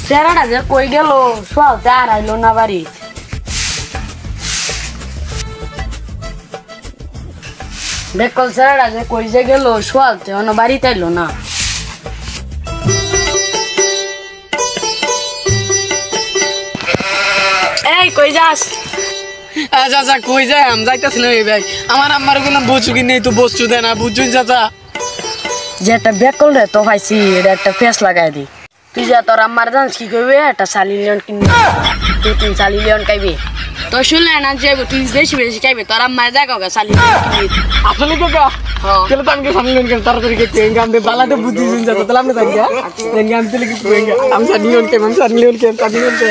চেহারাটা যে কই গেল সোয়ালতে আর আইলো না বাড়ি। বেকল চেহারাটা যে কই যে গেল সোয়ালতে অন্য বাড়িতে আইলো না। এই কই যাস? চাচা কই যায় আম যাইতাছি না ভাই। আমার আম্মার কোনো বস্তু কিনে তো বস্তু দেয় না বুঝছুন চাচা। যে একটা বেকল রে তো পাইছি এটা একটা ফেস লাগাই দি। তুই যা তোর আম্মার জানিস কি করবে একটা শালিলিয়ন কিনবি। তুই শালিলিয়ন খাইবি তো শুনলে না যাইব তুই বেশি বেশি খাইবি তোর আম্মার জায়গা শালিলিয়ন কিনবি। আসলে কাকা তাহলে তো আমি সামলিয়ন কেন তাড়াতাড়ি খেতে আমি বালাতে বুদ্ধি শুন যাবো তাহলে আপনি থাকি আমি তাহলে কিছু আমি সামলিয়ন কে আমি সামলিয়ন কে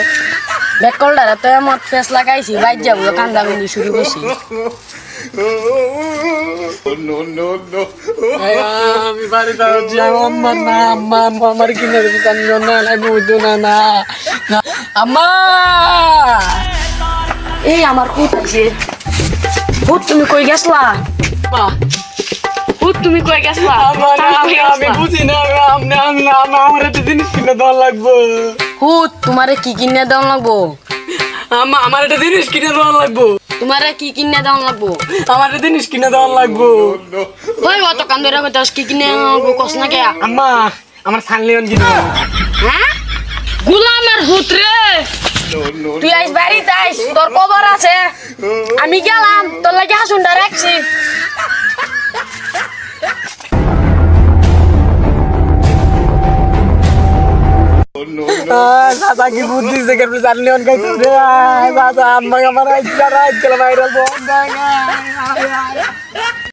বেকলটা তো এমন ফেস লাগাইছি বাইর যাবো কান্দাকান্দি শুরু করছি। আমি বাড়িতে যাচ্ছি আম্মা না আম্মা আম্মা আমার কিনে দেবে সামলিয়ন না নাই বুঝো না না আম্মা। এই আমার কুত আছে কুত তুমি কই গেছলা? কুত তুমি কই গেছলা? আমি বুঝি না আমার একটা জিনিস কিনে দেওয়া লাগবো। কুত তোমারে কি কিনে দেওয়া লাগবো? আমার একটা জিনিস কিনে দেওয়া লাগবো। তোমারে কি কিনে দেওয়া লাগবো? আমার একটা জিনিস কিনে দেওয়া লাগবো। ওই অত কান্দরে কইতাস কি কিনে লাগবো কস না কে? আম্মা আমার সানলিয়ন কিনে দাও। হ্যাঁ গোলামের ভূত রে তুই আইস বাড়িতে আইস তোর খবর আছে। আমি গেলাম তোর লাগে হাসুনটা রাখছি। দাদা কি বুদ্ধি দেখে সানলিয়ন খাইতে দাদা আম্মা আমার আইস গেল ভাইরাল